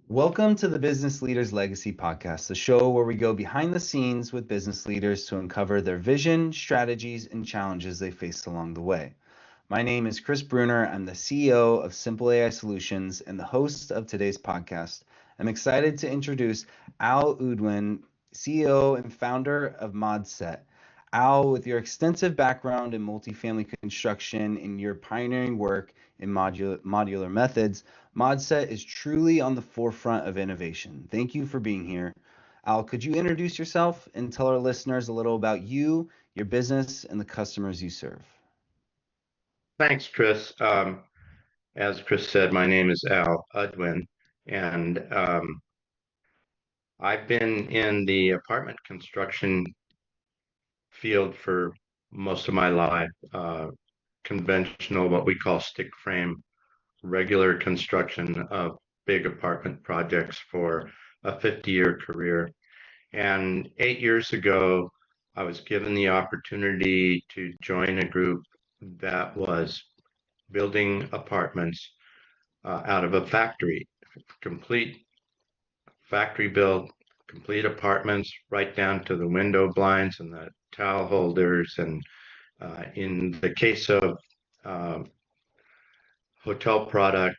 Welcome to the Business Leaders Legacy Podcast, the show where we go behind the scenes with business leaders to uncover their vision, strategies, and challenges they faced along the way. My name is Chris Bruner. I'm the CEO of Simple AI Solutions and the host of today's podcast. I'm excited to introduce Al Udwin, CEO and founder of Modset. Al, with your extensive background in multifamily construction and your pioneering work in modular methods, Modset is truly on the forefront of innovation. Thank you for being here. Al, could you introduce yourself and tell our listeners a little about you, your business, and the customers you serve? Thanks, Chris. As Chris said, my name is Al Udwin, and I've been in the apartment construction field for most of my life. Conventional, what we call stick frame, regular construction of big apartment projects for a 50-year career. And 8 years ago, I was given the opportunity to join a group that was building apartments out of a factory, complete factory built, complete apartments, right down to the window blinds and the towel holders. And in the case of uh, hotel product,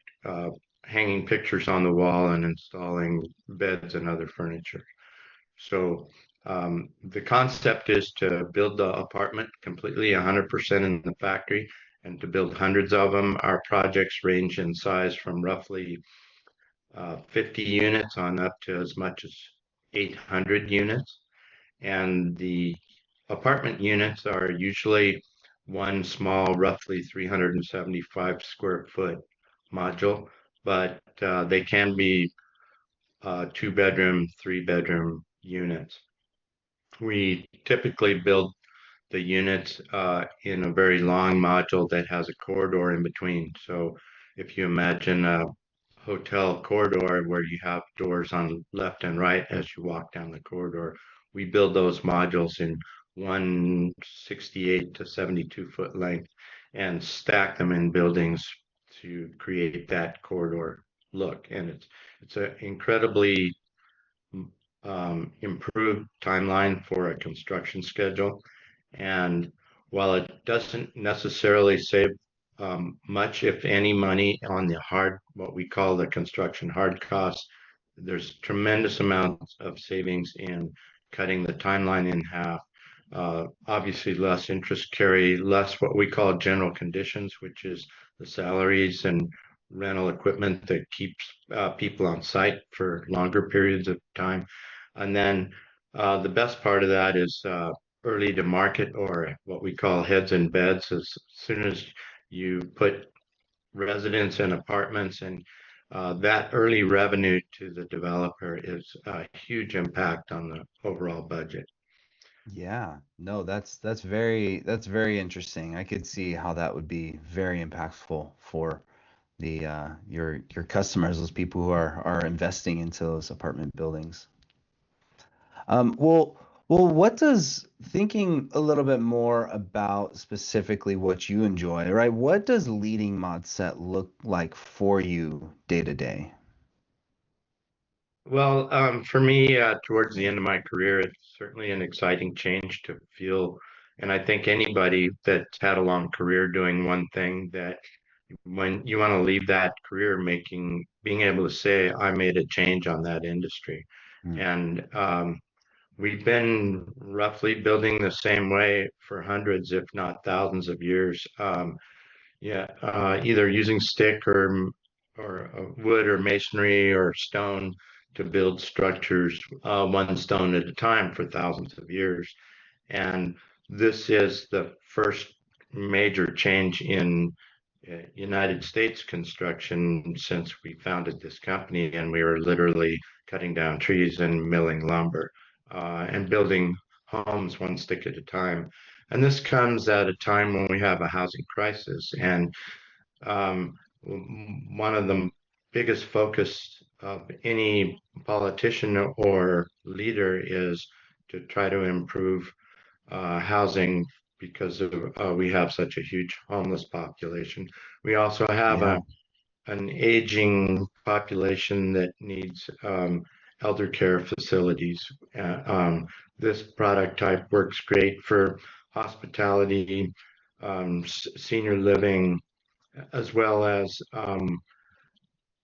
hanging pictures on the wall and installing beds and other furniture. So the concept is to build the apartment completely 100% in the factory and to build hundreds of them. Our projects range in size from roughly 50 units on up to as much as 800 units. And the apartment units are usually one small, roughly 375 square foot module, but they can be two bedroom, three bedroom units. We typically build the units in a very long module that has a corridor in between. So if you imagine a hotel corridor where you have doors on left and right as you walk down the corridor, we build those modules in 168 to 72 foot length and stack them in buildings to create that corridor look. And it's an incredibly improved timeline for a construction schedule. And while it doesn't necessarily save much, if any, money on the hard, what we call the construction hard costs, there's tremendous amounts of savings in cutting the timeline in half. Obviously, less interest carry, less what we call general conditions, which is the salaries and rental equipment that keeps people on site for longer periods of time. And then the best part of that is early to market, or what we call heads in beds. As soon as you put residents in apartments, and that early revenue to the developer is a huge impact on the overall budget. Yeah, no, that's very interesting. I could see how that would be very impactful for the your customers, those people who are investing into those apartment buildings. Well, what does thinking a little bit more about specifically what you enjoy, right? What does leading Modset look like for you day to day? Well, for me, towards the end of my career, it's certainly an exciting change to feel. And I think anybody that's had a long career doing one thing, that when you want to leave that career being able to say, I made a change on that industry. Mm. And we've been roughly building the same way for hundreds, if not thousands of years. Yeah, either using stick or wood or masonry or stone to build structures, one stone at a time for thousands of years. And this is the first major change in United States construction since we founded this company, and we were literally cutting down trees and milling lumber and building homes one stick at a time. And this comes at a time when we have a housing crisis. And um, one of the biggest focus of any politician or leader is to try to improve housing because we have such a huge homeless population. We also have Yeah. an aging population that needs elder care facilities. This product type works great for hospitality, senior living, as well as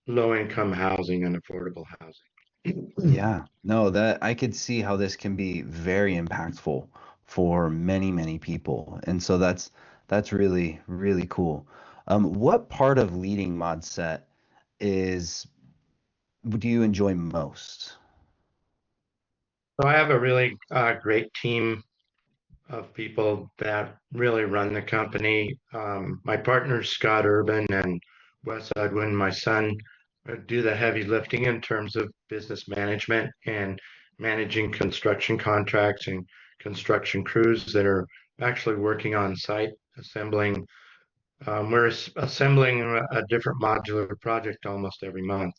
low-income housing and affordable housing. Yeah, no, that I could see how this can be very impactful for many, many people. And so that's really, really cool. What part of leading Modset is do you enjoy most? So I have a really great team of people that really run the company. My partners, Scott Urban and Wes Udwin, my son, do the heavy lifting in terms of business management and managing construction contracts and construction crews that are actually working on site, assembling. We're assembling a different modular project almost every month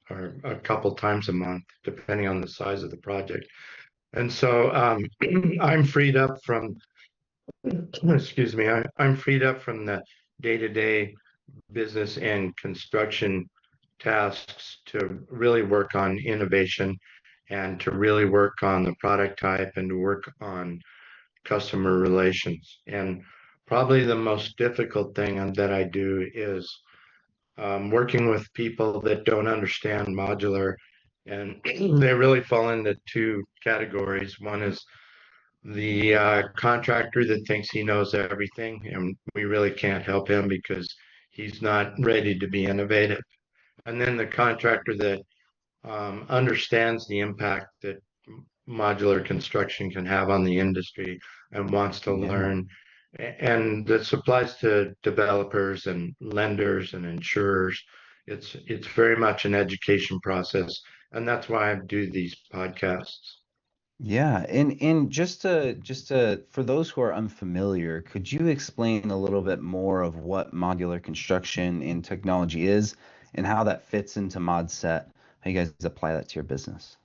or a couple times a month, depending on the size of the project. And so I'm freed up from excuse me, I'm freed up from the day-to-day business and construction tasks to really work on innovation and to really work on the product type and to work on customer relations. And probably the most difficult thing that I do is working with people that don't understand modular. And they really fall into two categories. One is the contractor that thinks he knows everything, and we really can't help him because he's not ready to be innovative. And then the contractor that understands the impact that modular construction can have on the industry and wants to Yeah. learn. And this applies to developers and lenders and insurers. It's very much an education process, and that's why I do these podcasts. Yeah, and just to for those who are unfamiliar, could you explain a little bit more of what modular construction and technology is and how that fits into ModSet, how you guys apply that to your business?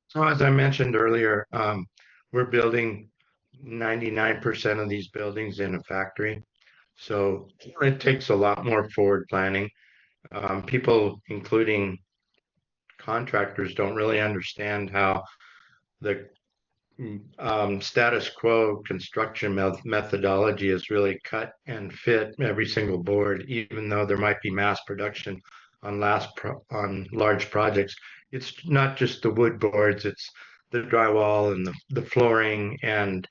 So as I mentioned earlier, we're building 99% of these buildings in a factory. So it takes a lot more forward planning. People, including contractors, don't really understand how the status quo construction methodology is really cut and fit every single board, even though there might be mass production on large projects. It's not just the wood boards; it's the drywall and the flooring and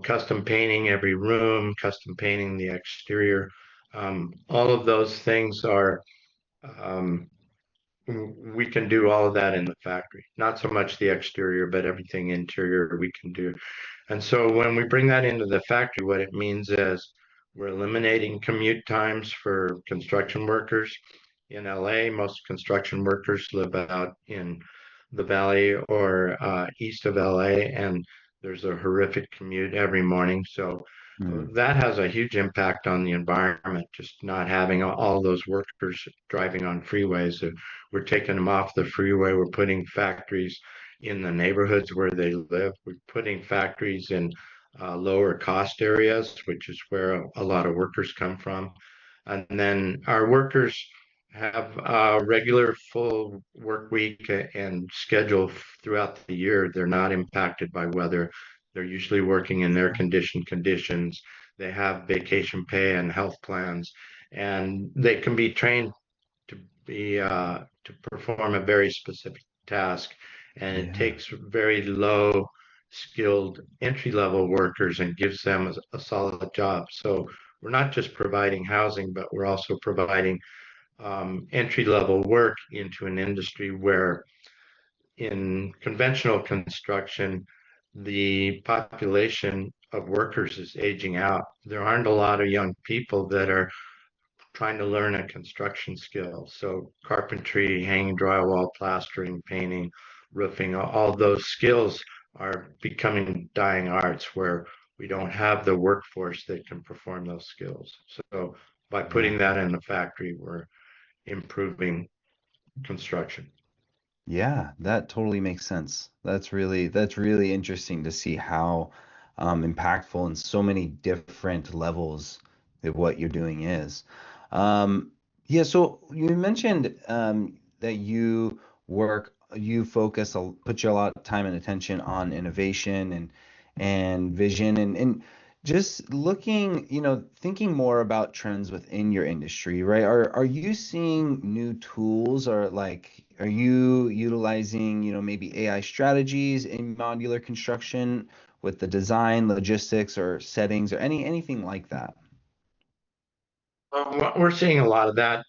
custom painting every room, custom painting the exterior. All of those things are um, we can do all of that in the factory. Not so much the exterior, but everything interior we can do. And so when we bring that into the factory, what it means is we're eliminating commute times for construction workers. In LA, most construction workers live out in the valley or east of LA, and there's a horrific commute every morning. So Mm, that has a huge impact on the environment, just not having all those workers driving on freeways. We're taking them off the freeway. We're putting factories in the neighborhoods where they live. We're putting factories in lower cost areas, which is where a lot of workers come from. And then our workers have a regular full work week and schedule throughout the year. They're not impacted by weather. They're usually working in their conditions. They have vacation pay and health plans, and they can be trained to be to perform a very specific task, and it yeah. takes very low skilled entry level workers and gives them a solid job. So we're not just providing housing, but we're also providing entry level work into an industry where in conventional construction, the population of workers is aging out. There aren't a lot of young people that are trying to learn a construction skill. So carpentry, hanging drywall, plastering, painting, roofing, all those skills are becoming dying arts where we don't have the workforce that can perform those skills. So by Yeah. putting that in the factory, we're improving construction. Yeah, that totally makes sense. That's really interesting to see how impactful in so many different levels that what you're doing is. Um, yeah, so you mentioned that you focus, put your a lot of time and attention on innovation and vision and just looking, thinking more about trends within your industry, right? Are you seeing new tools or like are you utilizing, maybe AI strategies in modular construction with the design, logistics, or settings or anything like that? We're seeing a lot of that.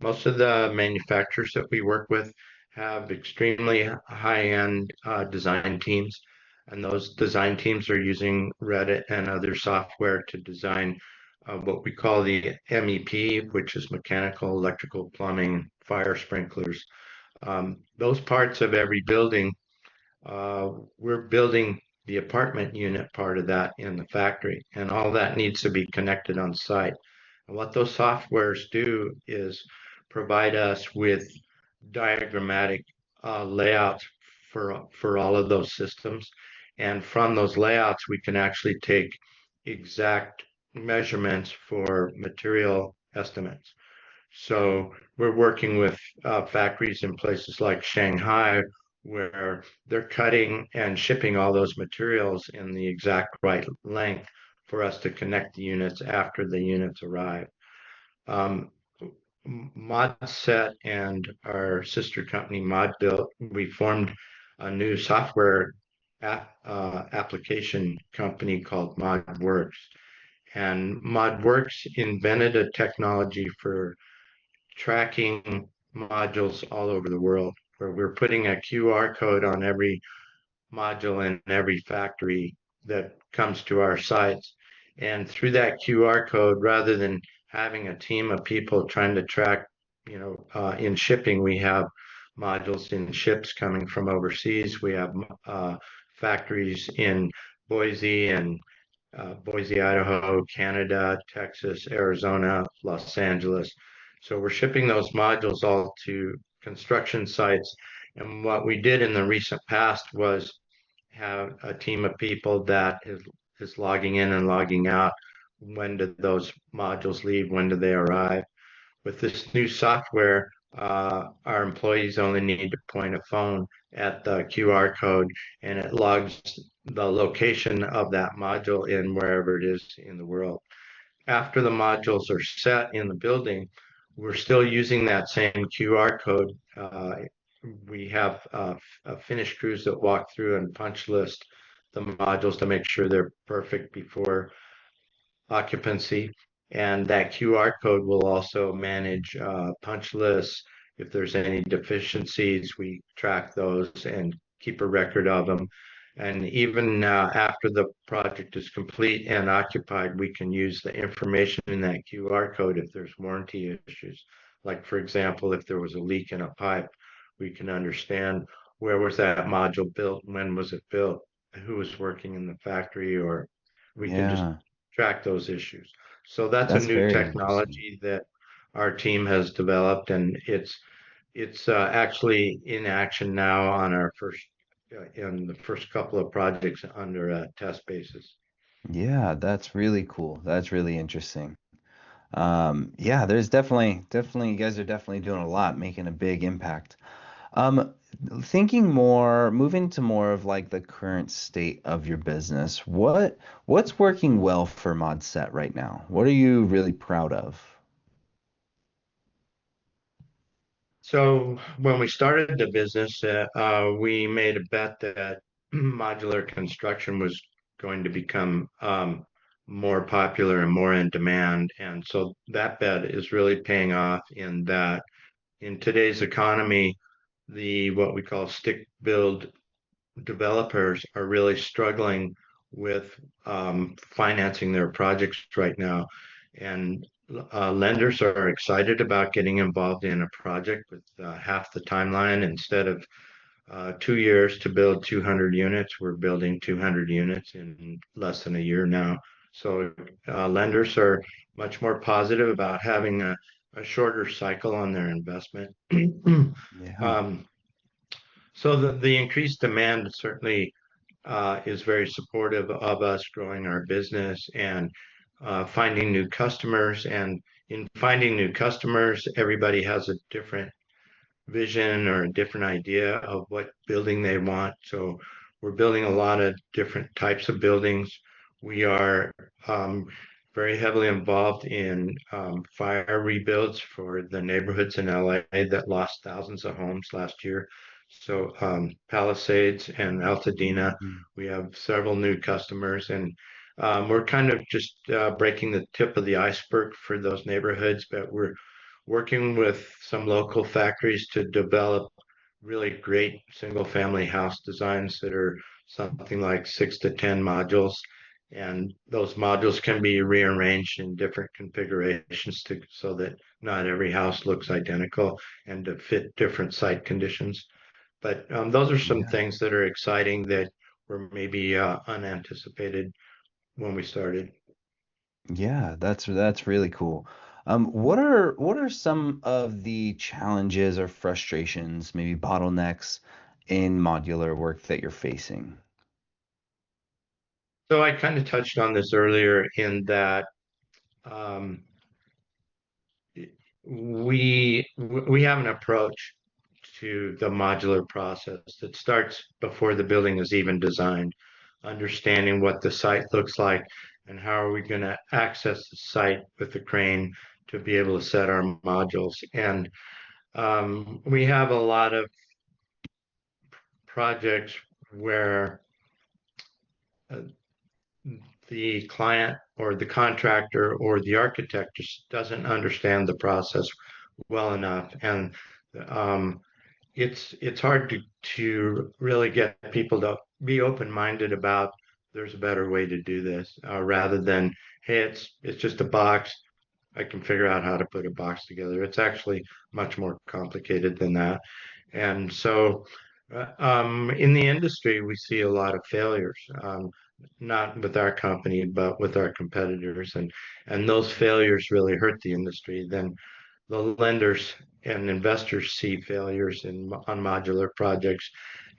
Most of the manufacturers that we work with have extremely high-end design teams, and those design teams are using Reddit and other software to design what we call the MEP, which is mechanical, electrical, plumbing, fire sprinklers. Those parts of every building uh, we're building the apartment unit part of that in the factory, and all that needs to be connected on site. And what those softwares do is provide us with diagrammatic layouts for all of those systems. And from those layouts, we can actually take exact measurements for material estimates. So we're working with factories in places like Shanghai, where they're cutting and shipping all those materials in the exact right length for us to connect the units after the units arrive. Um, Modset and our sister company ModBuilt, we formed a new software application company called ModWorks. And ModWorks invented a technology for tracking modules all over the world, where we're putting a QR code on every module in every factory that comes to our sites. And through that QR code, rather than having a team of people trying to track, in shipping, we have modules in ships coming from overseas. We have factories in Boise and Boise, Idaho, Canada, Texas, Arizona, Los Angeles. So we're shipping those modules all to construction sites. And what we did in the recent past was have a team of people is logging in and logging out. When did those modules leave? When do they arrive? With this new software, our employees only need to point a phone at the QR code and it logs the location of that module in wherever it is in the world. After the modules are set in the building, we're still using that same QR code. We have finished crews that walk through and punch list the modules to make sure they're perfect before occupancy. And that QR code will also manage punch lists. If there's any deficiencies, we track those and keep a record of them. And even after the project is complete and occupied, we can use the information in that QR code if there's warranty issues. Like, for example, if there was a leak in a pipe, we can understand where was that module built, when was it built, who was working in the factory, or we can just Yeah, track those issues. So that's a that's new very interesting. technology that our team has developed, and it's actually in action now on our first in the first couple of projects under a test basis. Yeah, that's really cool. That's really interesting. Yeah, there's definitely, you guys are definitely doing a lot, making a big impact. Um, Thinking more, moving to more of like the current state of your business, what's working well for Modset right now? What are you really proud of? So when we started the business, we made a bet that modular construction was going to become more popular and more in demand. And so that bet is really paying off in that in today's economy, the what we call stick build developers are really struggling with financing their projects right now. And lenders are excited about getting involved in a project with half the timeline. Instead of 2 years to build 200 units, we're building 200 units in less than a year now. So lenders are much more positive about having a shorter cycle on their investment. Yeah. um, so the increased demand certainly is very supportive of us growing our business. And finding new customers. And in finding new customers, everybody has a different vision or a different idea of what building they want. So we're building a lot of different types of buildings. We are very heavily involved in fire rebuilds for the neighborhoods in LA that lost thousands of homes last year. So Palisades and Altadena, Mm. we have several new customers, and we're kind of just breaking the tip of the iceberg for those neighborhoods, but we're working with some local factories to develop really great single family house designs that are something like 6 to 10 modules. And those modules can be rearranged in different configurations so that not every house looks identical and to fit different site conditions. But those are some Yeah. things that are exciting that were maybe unanticipated when we started. Yeah, that's really cool. What are some of the challenges or frustrations, maybe bottlenecks in modular work that you're facing? So I kind of touched on this earlier in that um, we have an approach to the modular process that starts before the building is even designed, understanding what the site looks like and how are we going to access the site with the crane to be able to set our modules. And we have a lot of projects where uh, the client or the contractor or the architect just doesn't understand the process well enough, and um, it's hard to really get people to be open-minded about there's a better way to do this, rather than hey, it's just a box. I can figure out how to put a box together. It's actually much more complicated than that. And so, in the industry, we see a lot of failures, not with our company, but with our competitors. And those failures really hurt the industry. Then the lenders and investors see failures on modular projects,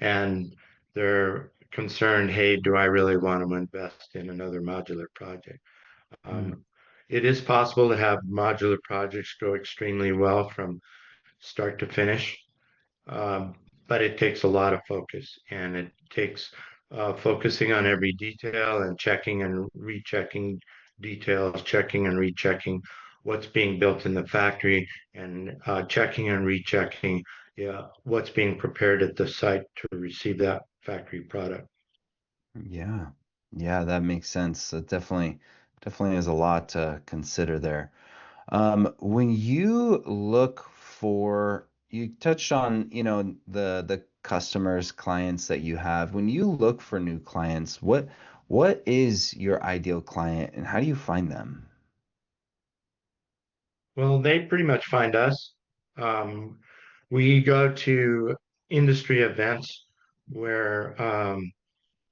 and they're concerned, hey, do I really want to invest in another modular project? Mm. Um, it is possible to have modular projects go extremely well from start to finish, um, but it takes a lot of focus, and it takes focusing on every detail and checking and rechecking details, checking and rechecking what's being built in the factory, and checking and rechecking, yeah, what's being prepared at the site to receive that factory product. Yeah. Yeah, that makes sense. It definitely is a lot to consider there. When you look for, you touched on, the customers, clients that you have. When you look for new clients, what is your ideal client and how do you find them? Well, they pretty much find us. Um, we go to industry events where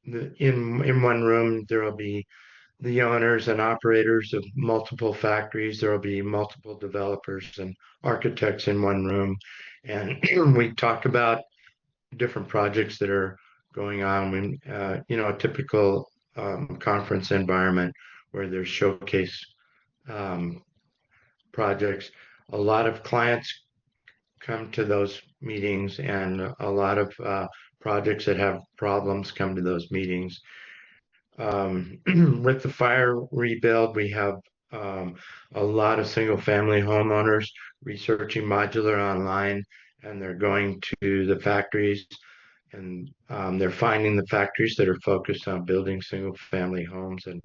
in one room there will be the owners and operators of multiple factories. There will be multiple developers and architects in one room, and we talk about different projects that are going on. A typical conference environment where there's showcase um, projects. A lot of clients come to those meetings, and a lot of projects that have problems come to those meetings. With the fire rebuild, we have a lot of single family homeowners researching modular online, and they're going to the factories, and they're finding the factories that are focused on building single family homes. And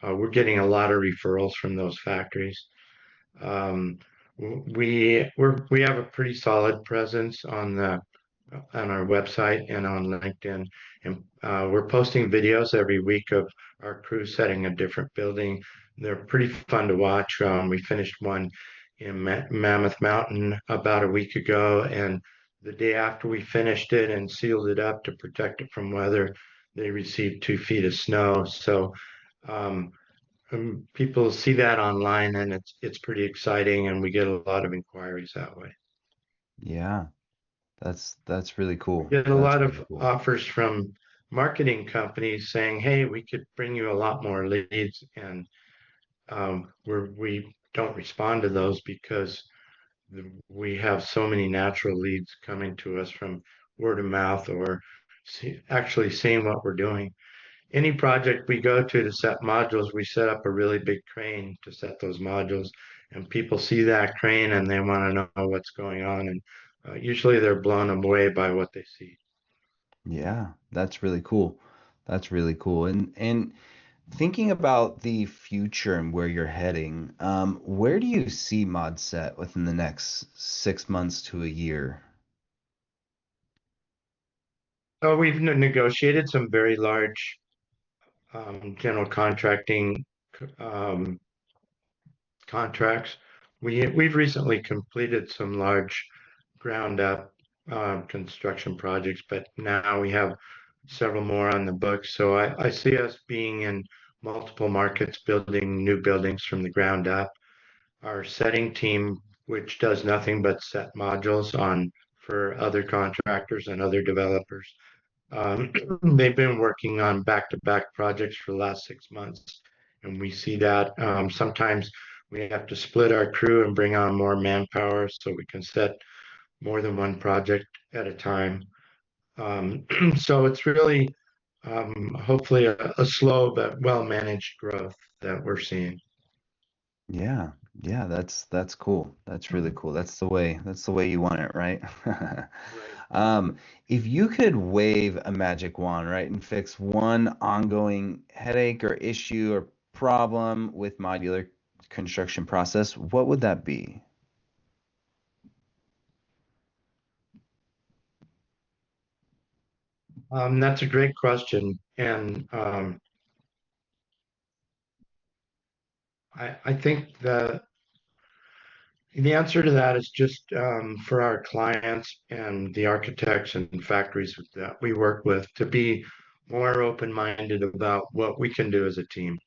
we're getting a lot of referrals from those factories. Um, we have a pretty solid presence on our website and on LinkedIn, and we're posting videos every week of our crew setting a different building. They're pretty fun to watch. We finished one in Mammoth Mountain about a week ago, and the day after we finished it and sealed it up to protect it from weather, they received 2 feet of snow. So um, people see that online, and it's pretty exciting, and we get a lot of inquiries that way. Yeah, that's really We cool. get a That's lot really of cool. offers from marketing companies saying, "Hey, we could bring you a lot more leads," and where we don't respond to those because we have so many natural leads coming to us from word of mouth or actually seeing what we're doing. Any project we go to set modules, we set up a really big crane to set those modules, and people see that crane and they want to know what's going on, and usually they're blown away by what they see. Yeah, that's really cool. That's really cool. And thinking about the future and where you're heading, where do you see Modset within the next 6 months to a year? So we've negotiated some very large general contracting um, contracts. We've recently completed some large ground up construction projects, but now we have several more on the books. So I see us being in multiple markets, building new buildings from the ground up. Our setting team, which does nothing but set modules on for other contractors and other developers, um, they've been working on back-to-back projects for the last 6 months, and we see that sometimes we have to split our crew and bring on more manpower so we can set more than one project at a time. So it's really hopefully a slow but well-managed growth that we're seeing. Yeah, yeah, that's cool. That's really cool. That's the way you want it, right? Right. If you could wave a magic wand, right, and fix one ongoing headache or issue or problem with modular construction process, what would that be? That's a great question, and I think the answer to that is just for our clients and the architects and factories that we work with to be more open-minded about what we can do as a team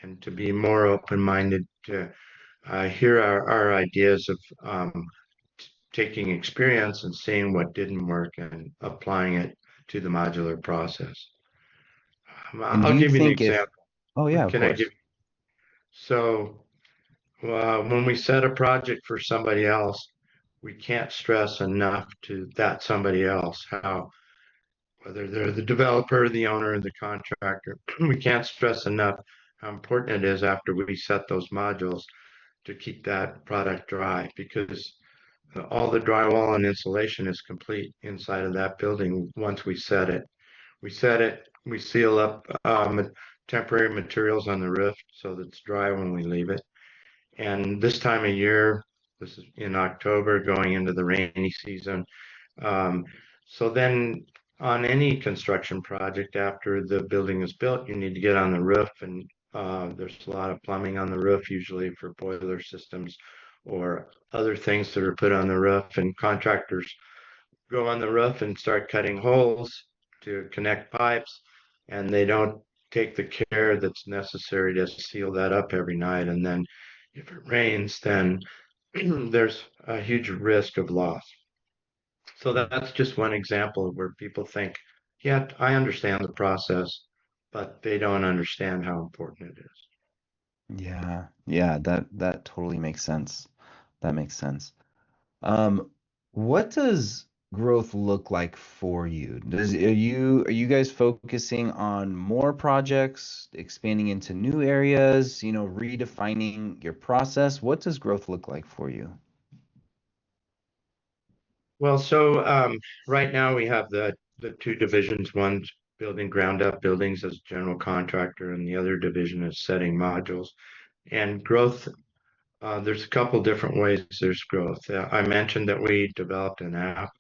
and to be more open-minded to hear our ideas of taking experience and seeing what didn't work and applying it to the modular process. And do I'll you give you an think if, example. oh yeah, of Can I give? course. So when we set a project for somebody else, we can't stress enough to that somebody else how, whether they're the developer, the owner, or the contractor, we can't stress enough how important it is after we set those modules to keep that product dry because all the drywall and insulation is complete inside of that building once we set it. We set it, we seal up temporary materials on the roof so that it's dry when we leave it. And this time of year, this is in October, going into the rainy season. Um, so then on any construction project, after the building is built, you need to get on the roof and there's a lot of plumbing on the roof, usually for boiler systems or other things that are put on the roof. And contractors go on the roof and start cutting holes to connect pipes, and they don't take the care that's necessary to seal that up every night. And then if it rains, then there's a huge risk of loss. So that's just one example of where people think, yeah, I understand the process, but they don't understand how important it is. Yeah, yeah, that totally makes sense. That makes sense. Um, what does growth look like for you? Are you guys focusing on more projects, expanding into new areas, redefining your process? What does growth look like for you? Well, so right now we have the two divisions. One's building ground up buildings as a general contractor, and the other division is setting modules. And growth, there's a couple different ways there's growth. I mentioned that we developed an app,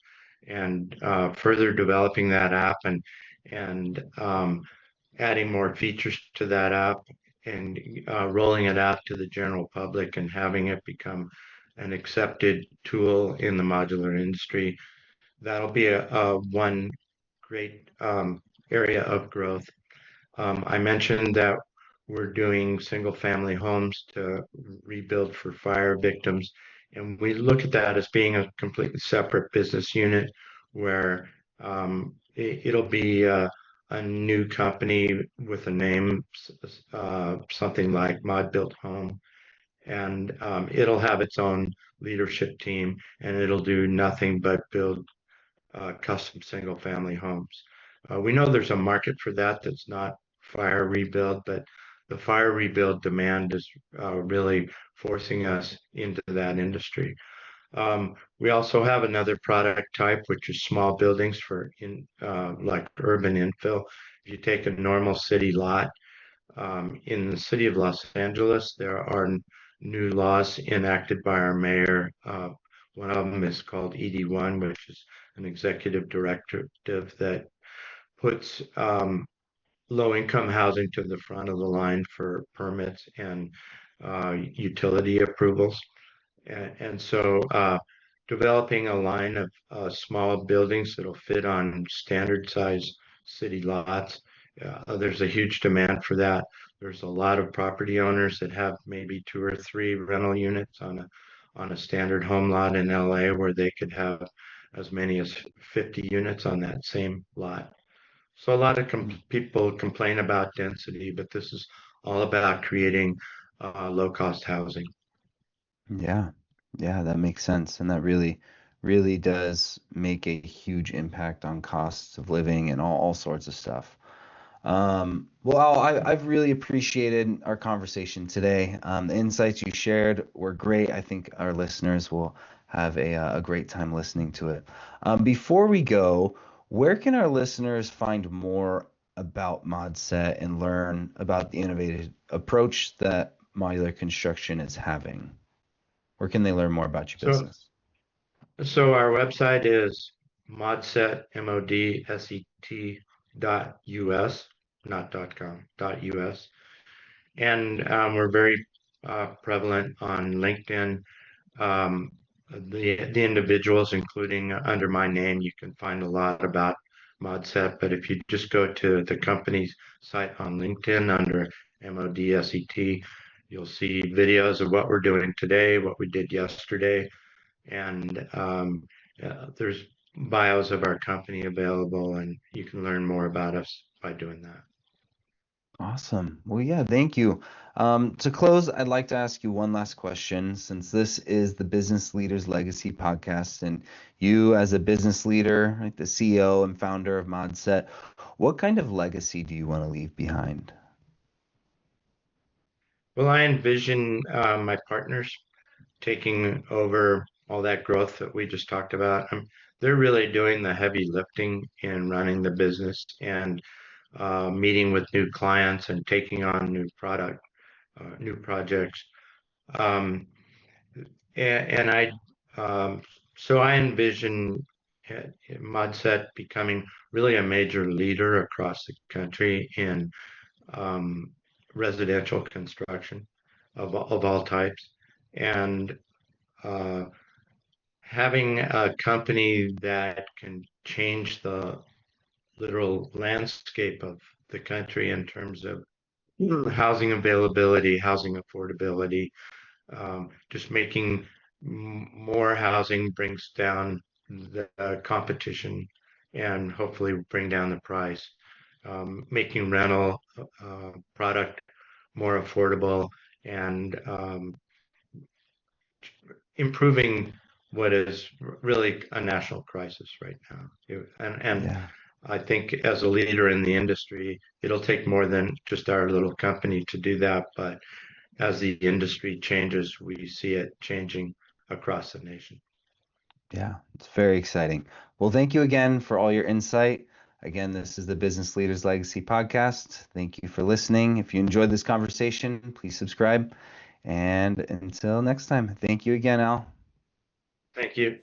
and further developing that app and adding more features to that app and rolling it out to the general public and having it become an accepted tool in the modular industry. That'll be a one great area of growth. I mentioned that we're doing single family homes to rebuild for fire victims. And we look at that as being a completely separate business unit where it'll be a new company with a name, something like Mod Built Home, and it'll have its own leadership team, and it'll do nothing but build custom single family homes. We know there's a market for that that's not fire rebuild, but the fire rebuild demand is really forcing us into that industry. We also have another product type, which is small buildings for like urban infill. If you take a normal city lot, in the city of Los Angeles, there are new laws enacted by our mayor. One of them is called ED1, which is an executive directive that puts low-income housing to the front of the line for permits and utility approvals. And so developing a line of small buildings that'll fit on standard size city lots. There's a huge demand for that. There's a lot of property owners that have maybe 2 or 3 rental units on a standard home lot in LA where they could have as many as 50 units on that same lot. So a lot of people complain about density, but this is all about creating low cost housing. Yeah. Yeah, that makes sense. And that really does make a huge impact on costs of living and all sorts of stuff. Well, I've really appreciated our conversation today. The insights you shared were great. I think our listeners will have a great time listening to it. Before we go, where can our listeners find more about Modset and learn about the innovative approach that modular construction is having? Where can they learn more about your So business? So our website is modset, MODSET .us, not .com, .us. And we're very prevalent on LinkedIn. Um, the individuals, including under my name, you can find a lot about Modset. But if you just go to the company's site on LinkedIn under MODSET, you'll see videos of what we're doing today, what we did yesterday, and there's bios of our company available, and you can learn more about us by doing that. Awesome. Well, yeah, thank you. To close, I'd like to ask you one last question since this is the Business Leaders Legacy podcast, and you, as a business leader, like the CEO and founder of Modset, what kind of legacy do you want to leave behind? Well, I envision my partners taking over all that growth that we just talked about. They're really doing the heavy lifting in running the business and meeting with new clients and taking on new projects. Um, and um, so I envision Modset becoming really a major leader across the country in um, residential construction of all types, and uh, having a company that can change the literal landscape of the country in terms of housing availability, housing affordability, just making more housing brings down the competition and hopefully bring down the price. Making rental product more affordable and improving what is really a national crisis right now. And Yeah. I think as a leader in the industry, it'll take more than just our little company to do that. But as the industry changes, we see it changing across the nation. Yeah, it's very exciting. Well, thank you again for all your insight. Again, this is the Business Leaders Legacy podcast. Thank you for listening. If you enjoyed this conversation, please subscribe. And until next time, thank you again, Al. Thank you.